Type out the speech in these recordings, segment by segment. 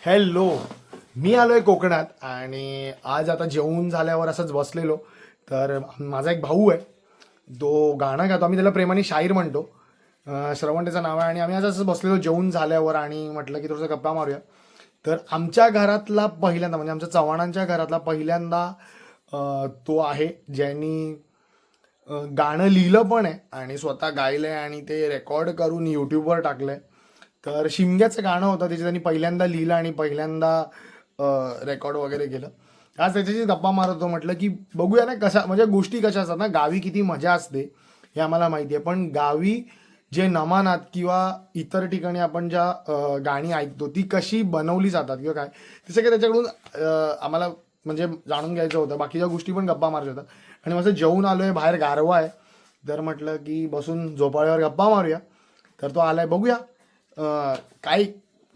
Hello, मी आलो आहे कोकणात आणि आज आता जेवून झाल्यावर असंच बसलेलो. तर माझा एक भाऊ आहे, तो गाणं गातो. आम्ही त्याला प्रेमाने शाहीर म्हणतो. श्रवण त्याचं नाव आहे. आणि आम्ही आज असंच बसलेलो जेवून झाल्यावर आणि म्हटलं की थोडंसं गप्पा मारूया. तर आमच्या घरातला पहिल्यांदा म्हणजे आमच्या चव्हाणांच्या घरातला पहिल्यांदा तो आहे ज्यांनी गाणं लिहिलं पण आहे आणि स्वतः गायलं आहे आणि ते रेकॉर्ड करून यूट्यूबवर टाकलं आहे. तर शिमग्याचं गाणं होतं, त्याचे त्यांनी पहिल्यांदा लिहिलं आणि पहिल्यांदा रेकॉर्ड वगैरे केलं. आज त्याच्याशी गप्पा मारत होतो. म्हटलं की बघूया ना कशा म्हणजे गोष्टी कशा असतात ना. गावी किती मजा असते हे आम्हाला माहिती आहे, पण गावी जे नमानात किंवा इतर ठिकाणी आपण ज्या गाणी ऐकतो ती कशी बनवली जातात किंवा काय ते सगळं त्याच्याकडून आम्हाला म्हणजे जाणून घ्यायचं होतं. बाकीच्या गोष्टी पण गप्पा मारायच्या होत्या. आणि माझं जेवून आलो आहे, बाहेर गारवा आहे, तर म्हटलं की बसून झोपाळ्यावर गप्पा मारूया. तर तो आलाय, बघूया काय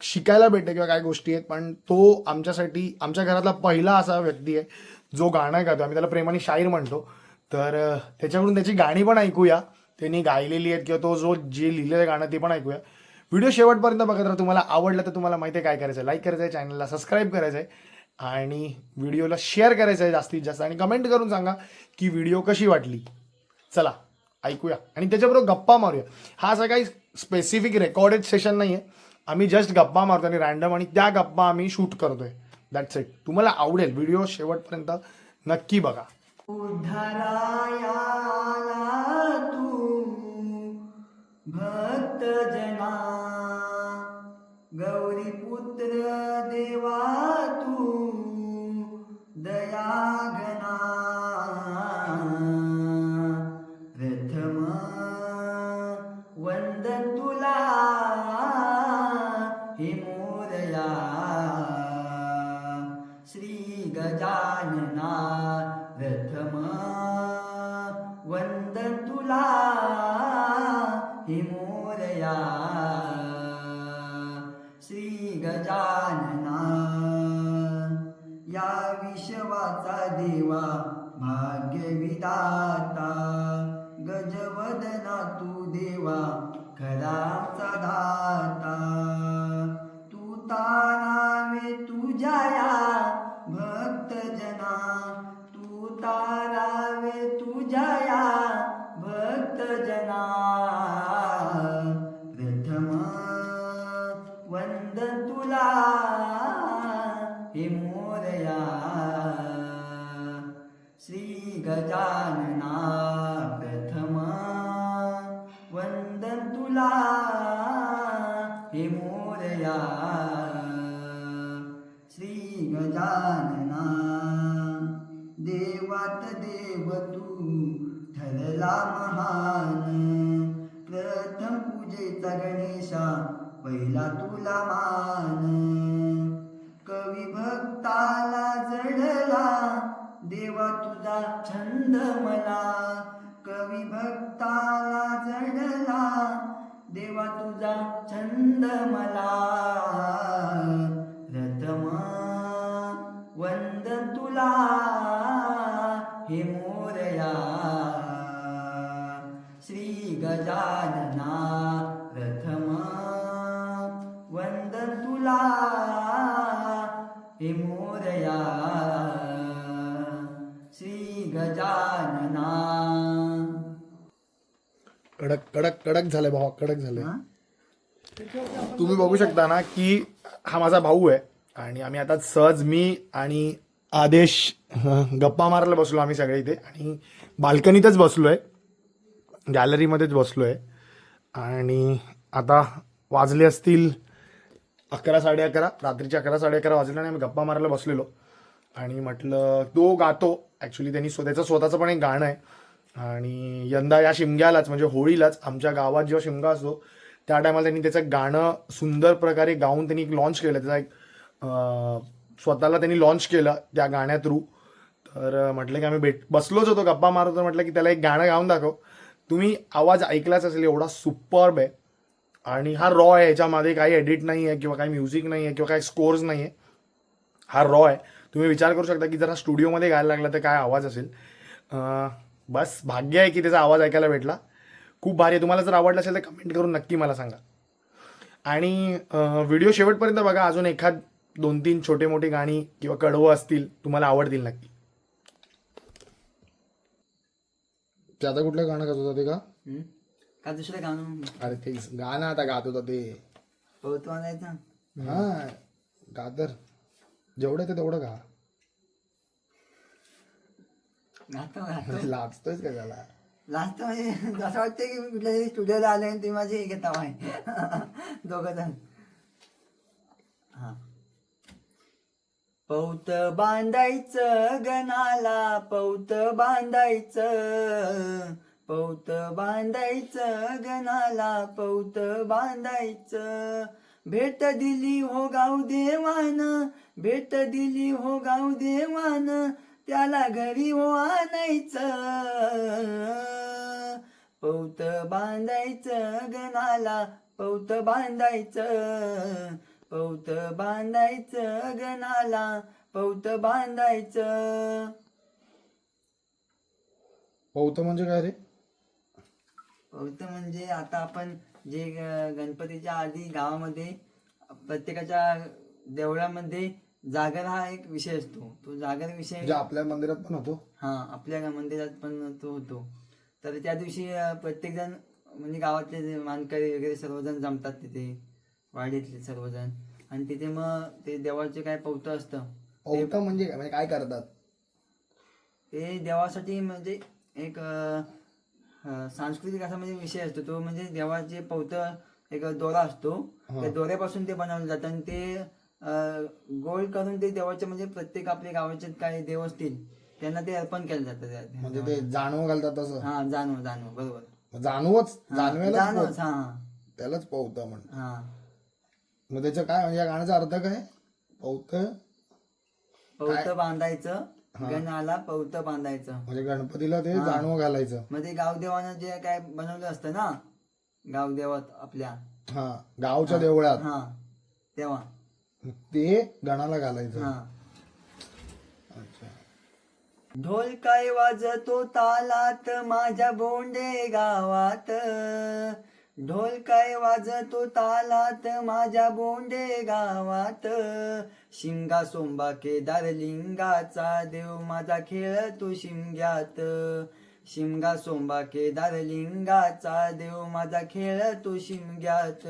शिकायला भेटते किंवा काय गोष्टी आहेत. पण तो आमच्यासाठी आमच्या घरातला पहिला असा व्यक्ती आहे जो गाणं गातो. आम्ही त्याला प्रेमाने शाहीर म्हणतो. तर त्याच्याकडून त्याची गाणी पण ऐकूया, त्यांनी गायलेली आहेत किंवा तो जो जे लिहिलेलं गाणं ते पण ऐकूया. व्हिडिओ शेवटपर्यंत बघत राहा. तुम्हाला आवडलं तर तुम्हाला माहिती आहे काय करायचं आहे, लाईक करायचं आहे, चॅनलला सबस्क्राईब करायचं आहे आणि व्हिडिओला शेअर करायचं आहे जास्तीत जास्त. आणि कमेंट करून सांगा की व्हिडिओ कशी वाटली. चला ऐकूया आणि त्याच्याबरोबर गप्पा मारूया. हा असा काही स्पेसिफिक रेकॉर्डेड सेशन नाही आहे. आम्ही जस्ट गप्पा मारतो आणि रॅन्डम, आणि त्या गप्पा आम्ही शूट करतोय. That's it. तुम्हाला आवडेल, व्हिडिओ शेवटपर्यंत नक्की बघा. उद्धरायाला तू भक्त जना, गौरीपुत्र देवा तू दयाघना, प्रथम वंदन तुला हे मोरया, श्री गजानना. प्रथम वंदन तुला हे मोरया, श्री गजानना. या विश्वाचा देवा भाग्यविधाता, गजवदना तू देवा खराचा दाता. तू तारावे तुझ्या भक्त जना, तू तारावे तुझ्या भक्त जना. प्रथम वंदन तुला हे मोरया, श्री गजानना. प्रथम वंदन तुला हे मोरया, श्री गजानना. देवात देव तू ठरला महान, प्रथम पूजेचा गणेशा पहिला तुला मान. कवी भक्ताला जडला देवा तुझा छंद मला, कवी भक्ताला जडला देवा तुझा छंद मला. प्रथम वंदन तुला हे मोरया, श्री गजानना. प्रथम वंदन तुला हे मोरया, श्री गजानना. कडक कडक कडक झालंय भावा, कडक झालंय. तुम्ही बघू शकता ना की हा माझा भाऊ आहे आणि आम्ही आता सहज मी आणि आदेश गप्पा मारायला बसलो. आम्ही सगळे इथे आणि बाल्कनीतच बसलो आहे, गॅलरीमध्येच बसलो आहे. आणि आता वाजले असतील 11 साडे 11, रात्रीचे 11 साडे 11 वाजले आणि आम्ही गप्पा मारायला बसलेलो. आणि म्हटलं तो गातो. ॲक्च्युली त्यांनी त्याचं स्वतःचं पण एक गाणं आहे. आणि यंदा या शिमग्यालाच म्हणजे होळीलाच आमच्या गावात जेव्हा शिमगा असतो त्या टायमाला त्यांनी त्याचं गाणं सुंदर प्रकारे गाऊन त्यांनी लॉन्च केलं. त्याचा एक स्वतःला त्यांनी लॉन्च केलं त्या गाण्या थ्रू. तर म्हटलं की आम्ही बसलोच होतो गप्पा मारत, म्हटलं की त्याला एक गाणं गाऊन दाखव. तुम्ही आवाज ऐकलाच असेल, एवढा सुपर्ब आहे. आणि हा रॉ आहे, ह्याच्यामध्ये काही एडिट नाही आहे किंवा काही म्युझिक नाही आहे किंवा काही स्कोर्स नाही आहे. हा रॉ आहे. तुम्ही विचार करू शकता की जर हा स्टुडिओमध्ये गायला लागला तर काय आवाज असेल. बस भाग्य आहे की त्याचा आवाज ऐकायला भेटला. खूप भारी आहे. तुम्हाला जर आवडलं असेल तर कमेंट करून नक्की मला सांगा. आणि व्हिडिओ शेवटपर्यंत बघा. अजून एखाद 2-3 छोटे मोठे गाणी किंवा कडवं असतील तुम्हाला आवडतील नक्की. ते आता कुठलं गाणं गात होता ते का? का दुसरं गाणं अरे ते गाणं आता गात होता ते. पवतो आणायचं. हा गा तर जेवढं ते तेवढं गा. गातो लाजतोयच का त्याला? लास्ट म्हणजे असं वाटतं की मी कुठल्या तरी स्टुडिओला आले आणि ते माझे हे घेता आहे दोघं जण. हा. पौत बांधायचं गणाला पौत बांधायचं, पौत बांधायचं गणाला पौत बांधायचं. भेट दिली हो गाव देवान, भेट दिली हो गाव देवान, त्याला घरी हो आणायचं. पौत बांधायचं गणाला पौत बांधायचं, पौत बांधायचं गणाला पौत बांधायचं. पौत म्हणजे काय रे? पौत म्हणजे आता आपण जे गणपतीच्या आधी गावामध्ये प्रत्येकाच्या देवळामध्ये जागर हा एक विषय असतो. तो जागर विषय जे आपल्या मंदिरात पण होतो. हा आपल्या मंदिरात पण तो होतो. तर त्या दिवशी प्रत्येक जण म्हणजे गावातले जे मानकरी वगैरे सर्वजण जमतात तिथे, वाडीतले सर्वजण, आणि तिथे मग ते देवाचे काय पौत असतं. पौत म्हणजे काय? म्हणजे काय करतात ते देवासाठी म्हणजे एक सांस्कृतिक असा म्हणजे विषय असतो तो. म्हणजे देवाचे पौत एक दोरा असतो, त्या दोऱ्यापासून ते बनवलं जातं आणि ते गोल करून ते देवाचे म्हणजे प्रत्येक आपल्या गावाचे काही देव असतील त्यांना ते अर्पण केलं जातं. म्हणजे ते जानव घालतात तसं? हा जाणव बरोबर. जानवच जानवेला जाणवच हा त्यालाच पौत म्हण. हा. मग त्याचं काय म्हणजे या गाण्याचा अर्थ काय? पौत पौत बांधायचं गणाला पौत बांधायचं म्हणजे गणपतीला ते जानव घालायचं. म्हणजे गावदेवानं जे काय बनवलं असतं ना गावदेवात आपल्या, हा गावच्या देवळात, हा तेव्हा ते गणाला घालायचं. हा. अच्छा. ढोल काय वाजतो तालात माझ्या बोंडे गावात, ढोल काय वाजतो तालात माझ्या बोंडे गावात. शिमगा सोंबा केदार लिंगाचा देव माझा खेळतो शिमग्यात, शिमगा सोंबा केदार लिंगाचा देव माझा खेळतो शिमग्यात.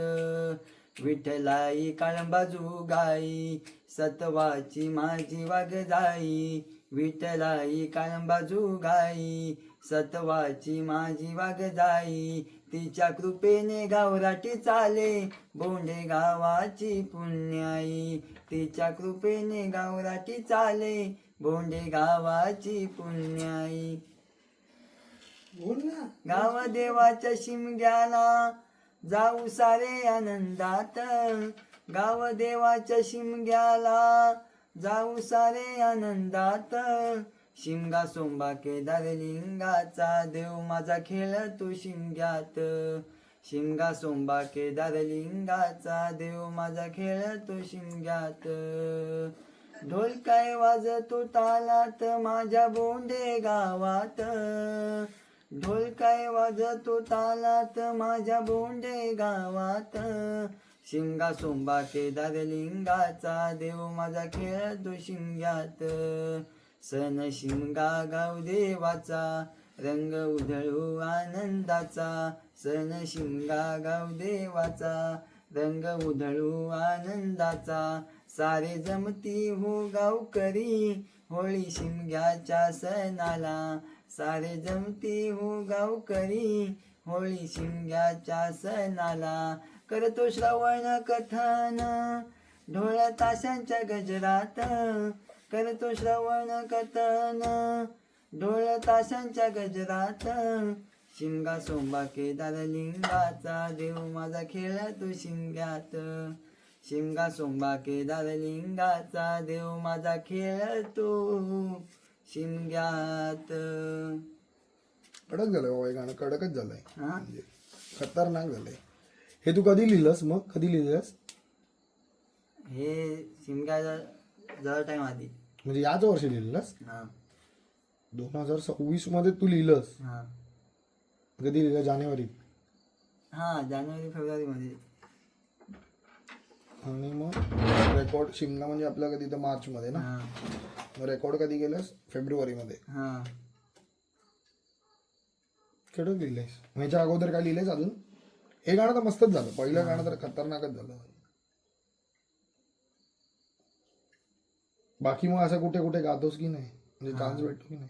विठ्ठलाई काळंबाजू गाई सतवाची माझी वाघ जाई, विठ्ठलाई काळंबाजू गाई सतवाची माझी वाघ जाई. तिच्या कृपेने गावराटी चाले बोंडे गावाची पुण्याई, तिच्या कृपेने गावराटी चाले बोंडे गावाची पुण्याई. गाव देवाच्या शिमग्याला जाऊ सारे आनंदात, गाव देवाच्या शिमग्याला जाऊ सारे आनंदात. शिमगा सोंबा केदार लिंगाचा देव माझा खेळतो शिमग्यात, शिमगा सोंबा केदार लिंगाचा देव माझा खेळतो शिमग्यात. ढोल काय वाजतो तालात माझ्या बोंडे गावात, ढोल काय वाजतो तालात माझ्या बोंडे गावात. शिमगा सोंबा केदार लिंगाचा देव माझा खेळतो शिमग्यात. सण शिमगा गाव देवाचा रंग उधळू आनंदाचा, सण शिमगा गाव देवाचा रंग उधळू आनंदाचा. सारे जमती हो गावकरी होळी शिमग्याच्या सणाला, सारे जमती हो गावकरी होळी शिमग्याच्या सणाला. करतो श्रवण कथन ढोल ताशांच्या गजरात, करतो श्रवण कथन ढोल ताशांच्या गजरात. शिमगा सोंबा केदार लिंगाचा देव माझा खेळतो शिमग्यात, शिमगा सोंबा केदार लिंगाचा देव माझा खेळतो शिमग्यात. कडक झालंय बाबा हे गाणं, कडकच झालंय, हा म्हणजे खतरनाक झालंय. हे तू कधी लिहिलंस? मग कधी लिहिलंस? हे शिमग्याचा जरा टाइम आधी. म्हणजे याच वर्षी लिहिलंस? हा 2026 मध्ये तू लिहिलंस? हा कधी लिहिलं? जानेवारी? हा जानेवारी फेब्रुवारी मध्ये. आणि मग रेकॉर्ड शिमला म्हणजे आपलं कधी तर मार्चमध्ये ना, हा मग रेकॉर्ड कधी केलंस? फेब्रुवारीमध्ये. हा. केवढं लिहिलंयस? ह्याच्या अगोदर काय लिहिलंयस अजून? हे गाणं तर मस्तच झालं, पहिलं गाणं तर खतरनाकच झालं. बाकी मग असं कुठे कुठे गातोस की नाही, म्हणजे चान्स भेटतो की नाही?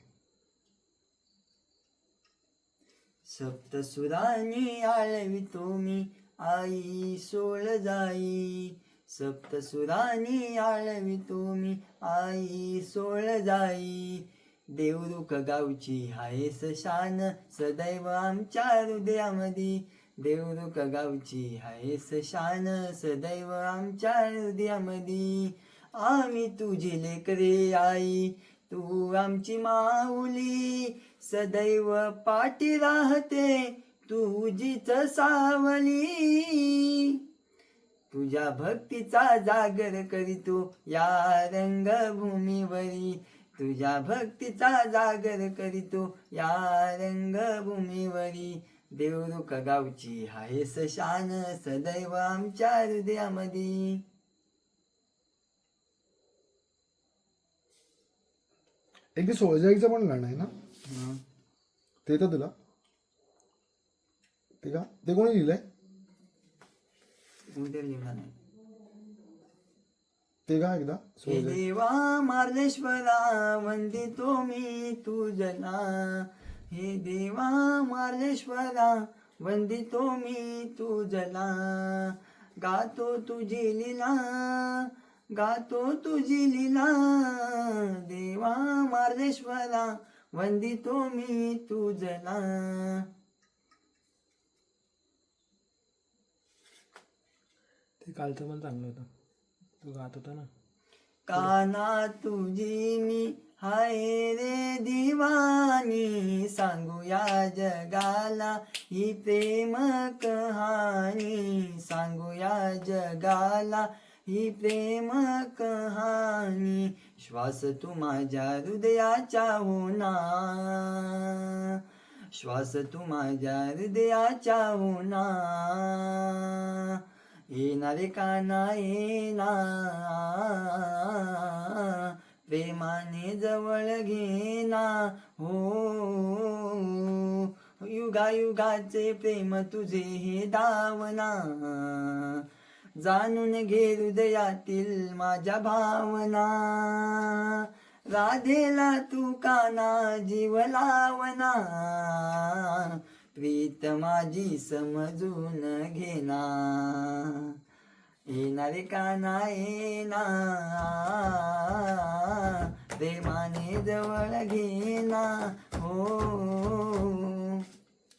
सप्तसुरांनी आळवितो मी आई सोळ जाई. सप्तसुरांनी आळवितो मी आई सोळ जाई. देवरुख गावची हायस शान सदैव आमच्या हृदयामधी. देवरुख गावची हायस शान सदैव आमच्या हृदयामधी. आम्ही तुझी लेकरे आई, तू आमची माऊली. सदैव पाठी राहते तुझीच सावली. तुझ्या भक्तीचा जागर करीतो या रंगभूमीवरी. तुझ्या भक्तीचा जागर करीतो या रंगभूमीवरी. देवरुख गावची हायस शान सदैव आमच्या हृदयामधी. एक ते सोळजाईचं पण गाणं आहे ना, ते तर तुला ते का ते कोणी लिहिलंय? उद्या लिहिणार नाही. ते का एकदा हे सोळजाई. देवा मार्लेश्वरा वंदितो मी तुझला. हे देवा मार्लेश्वरा वंदितो मी तुझला. गातो तुझी लीला, गातो तुझी लीला. देवा मार्लेश्वरा वंदितो मी तुझला. ते कालचं पण चांगलं होतं, तू गात होता ना. काना तुझी मी हाय रे दिवानी. सांगूया जगाला ही प्रेम कहाणी. सांगूया जगाला ही प्रेम कहाणी. श्वास तू माझ्या हृदयाच्या होना. श्वास तू माझ्या हृदयाच्या होना. येणारे काना येना, प्रेमाने जवळ घेना. हो युगायुगाचे प्रेम तुझे हे दावना. जाणून घे हृदयातील माझ्या भावना. राधेला तू काना जीव लावना. प्रीत माझी समजून घेना. येणारे काना येना, प्रेमाने जवळ घेना. हो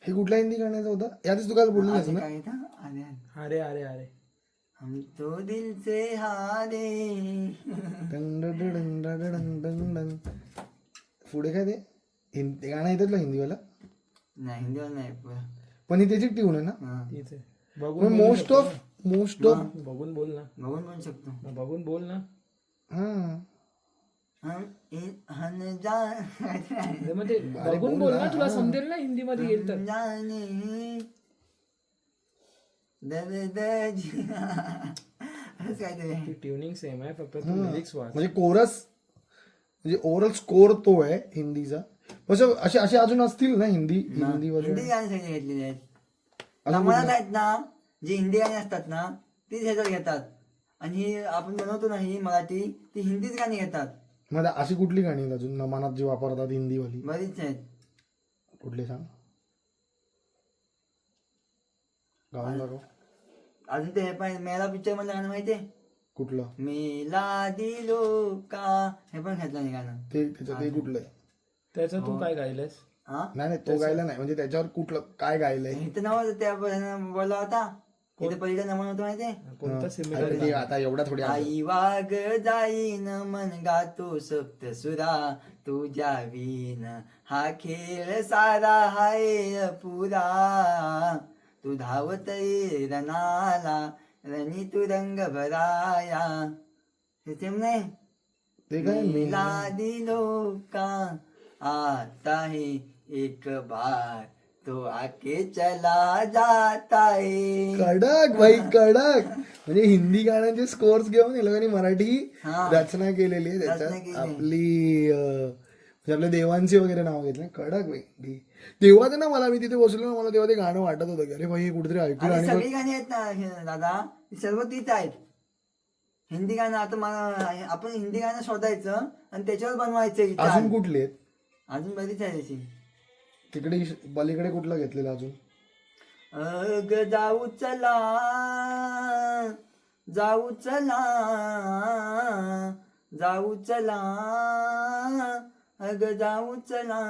हे कुठल्या हिंदी गाण्याचं होतं? यातच तू काय बोललीस ना? काय था? अरे अरे अरे अरे हम तो दिल से हारे. डंग डंग डंग डंग डंग डंग डंग. पुढे काय ते हिंदी गाणं येतं तुला हिंदीवाला? नाही हिंदीवर नाही पण ही त्याची ट्यून आहे ना. हा. तीच आहे. बघून मोस्ट ऑफ बघून बोल ना, बघून पण शकतो. बघून बोल ना. हा हम हन जान अरे मग ते बघून बोल ना, तुला समजेल ना हिंदी मध्ये येईल तर. जाने दर्द असं काहीतरी आहे. ती ट्युनिंग सेम आहे, फक्त तू लिरिक्स वाच. म्हणजे कोरस, म्हणजे ओव्हरऑल स्कोर तो आहे हिंदीचा. असं असे असे अजून असतील ना हिंदी हिंदी वर्जन? गाणी सगळी घेतलेली आहेत. मनात आहेत ना, जी हिंदी गाणी असतात ना तीच ह्याच्यात घेतात. आणि ही आपण बनवतो ना ही मराठी, ती हिंदीच गाणी घेतात. मग अशी कुठली गाणी आहेत अजून नमानात जी वापरतात हिंदीवाली? बरीच आहेत. कुठली सांग, गाऊन दाखव. अजून ते हे पण मेला पिक्चर मधलं गाणं माहितीये, कुठलं मेला दिलो का, हे पण घेतलं नाही गाणं. ते त्याचं ते कुठलं आहे? त्याचं तू काय गायलंस? हा नाही नाही तो गायला नाही, म्हणजे त्याच्यावर कुठलं काय गायलंय? इथं नाव त्या बोलला होता, इथे पहिलं नमन होतं माहितीये, कोणतं सिमिलर? अरे ते आता एवढा थोडी आई वाग जाईन मन गातो सप्त सुरा, तुझ्या वीन हा खेळ सारा हाय पुरा. तू धावत ये रनाला, रणी तू रंग भराया. हे सेम नाही, ते काय मिला दिलो का आता है एक बार तो आके चला जाता है. कडक भाई कडक. म्हणजे हिंदी गाण्यांचे स्कोर्स घेऊन हे लोकांनी मराठी हा. रचना केलेली आहे रचना त्याच्यात केली. आपली म्हणजे आपल्या देवांची वगैरे नाव घेतलं. कडक भाई. तेव्हा ते ना मला मी तिथे बसलो ना, मला तेव्हा ते गाणं वाटत होतं की अरे भाई हे कुठेतरी ऐकून आणि आणि सगळी गाणी आहेत ना हे दादा, ती सर्व तीच आहेत. हिंदी गाणं आता मला आपण हिंदी गाणं शोधायचं आणि त्याच्यावर बनवायचं इथं. अजून कुठले आहेत अजून बरीच आहे त्याची. तिकडे पलीकडे कुठलं घेतलेलं अजून? अग जाऊ चला जाऊ चला जाऊ चला अग जाऊ चला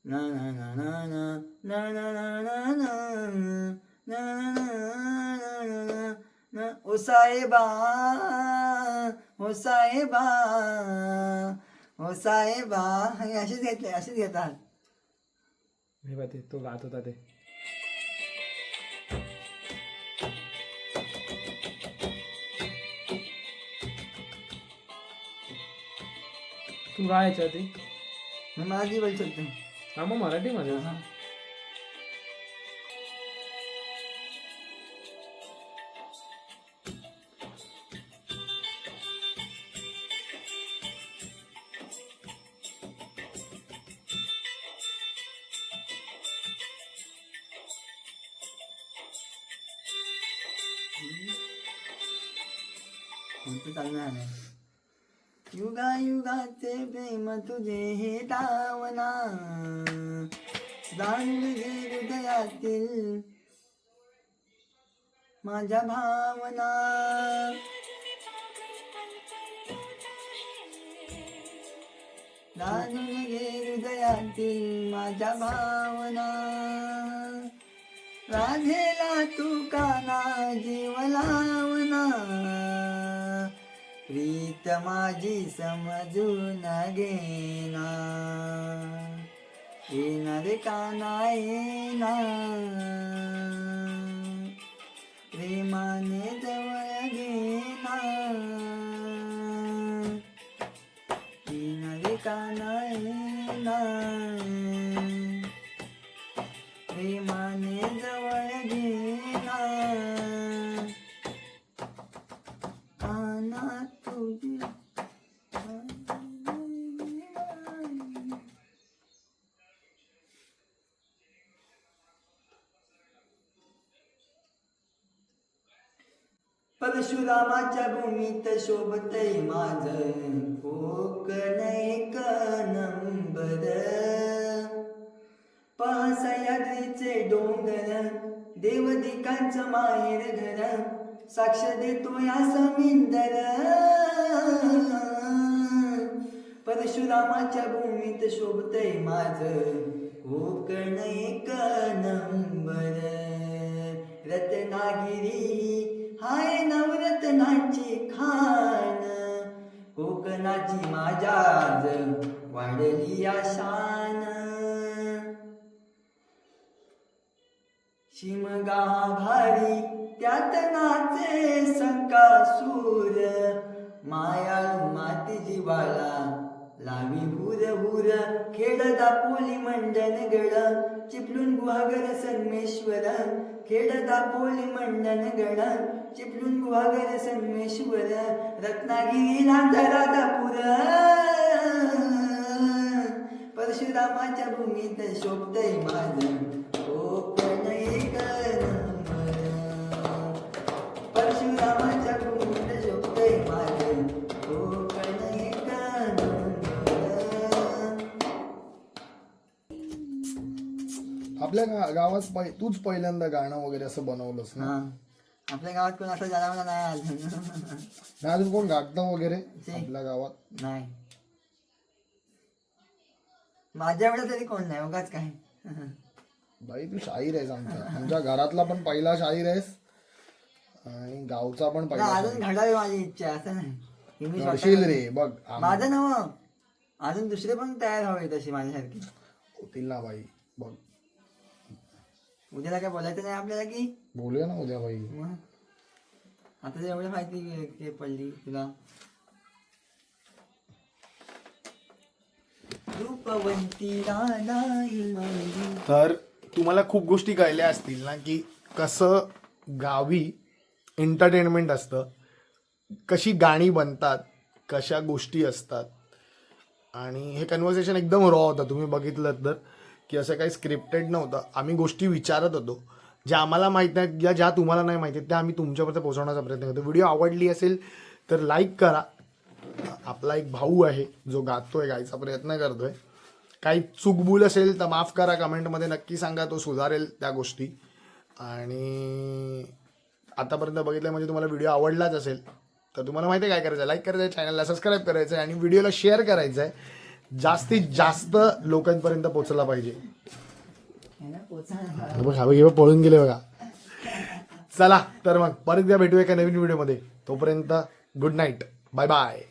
ना ना ना ना ना ना ना ना ना ना ना ना ओ साहेबा ओ साहेबा ओ साहेबा. हे असेच घेतले, असेच घेतात. हे बघ ते तो गात होता ते. तू गायच्या ते मी मराठी बोलू शकतो. हा मग मराठीमध्ये. कोणतं चालणार नाही. युगा युगाचे प्रेम तुझे हे दावना जाणून घे हृदयातील माझ्या भावना. जाणून घे हृदयातील माझ्या भावना. राधेला तू काना जीव लावना. प्रीत माझी समजून घेना. येना रे काना येना. प्रेमाने जवळ घेना. येना रे काना येना. प्रेमाने जवळ घेना. काना तुझी परशुरामाच्या भूमीत शोभतय माझ कोकण एक नंबर. सह्याद्रीचे डोंगर देवदिकांचं माहेर घर. साक्ष देतो या समिंदर. परशुरामाच्या भूमीत शोभतय माझ कोकण एक नंबर. रत्नागिरी हाय नवरत्नाची खाण. कोकणाची माझ्या आज वाढली या शान. शिमगा भारी त्यात नाचे संकासूर. मायाळू माती जीवाला लावी हुर हुर. खेड दापोली मंडनगड चिपलून गुहागर संगमेश्वर. खेड दापोली मंडनगड चिपलून गुहागर संगमेश्वर. रत्नागिरीला राजापूर. परशुरामाच्या भूमीत शोभतय माझं कोकण एक नंबर. परशुरामाच्या भूमीत शोभतय माझं कोकण एक नंबर. आपल्या गावात तूच पहिल्यांदा गाणं वगैरे असं बनवलंस ना? हा, आपल्या गावात कोण असं जनावर नाही आलं. नाही अजून कोण गातं वगैरे आपल्या गावात? नाही, माझ्या एवढं तरी कोण नाही. उगाच काय. बाई तू शाहीर आहेस. आमच्या घरातला पण पहिला शाहीर आहेस आणि गावचा पण पहिला अजून शाहीर. घडावी माझी इच्छा. असं नाही की मी घडशील रे बघ. माझं नव अजून दुसरे पण तयार हवे तसे माझ्यासारखे. होतील ना बाई बघ. उद्याला काय बोलायचं नाही आपल्याला की बोलूया ना उद्या बाई. मग आता तर एवढी माहिती पडली तुला. रूपवंती राधा हिमालय. तर तुम्हाला खूप गोष्टी कळल्या असतील ना की कसं गावी एंटरटेनमेंट असतं, कशी गाणी बनतात, कशा गोष्टी असतात. आणि हे कन्व्हर्सेशन एकदम रॉ होतं. तुम्ही बघितलं तर की असं काही स्क्रिप्टेड नव्हतं. आम्ही गोष्टी विचारत होतो ज्या आम्हाला माहीत नाहीत, ज्या तुम्हाला नाही माहिती त्या आम्ही तुमच्यापर्यंत पोहोचवण्याचा प्रयत्न करतो. व्हिडिओ आवडली असेल तर लाईक करा. आपला एक भाऊ आहे जो गातोय, गायचा प्रयत्न करतोय. काही चूकभूल असेल तर माफ करा, कमेंटमध्ये नक्की सांगा, तो सुधारेल त्या गोष्टी. आणि आतापर्यंत बघितलं म्हणजे तुम्हाला व्हिडिओ आवडलाच असेल तर तुम्हाला माहिती आहे काय करायचं, लाईक करायचं आहे, चॅनलला सबस्क्राईब करायचं आहे आणि व्हिडिओला शेअर करायचं आहे. जास्तीत जास्त लोकांपर्यंत पोहोचला पाहिजे. बघा पळून गेले बघा. चला तर मग परत भेटूया एका नवीन व्हिडिओमध्ये. तोपर्यंत गुड नाईट, बाय बाय.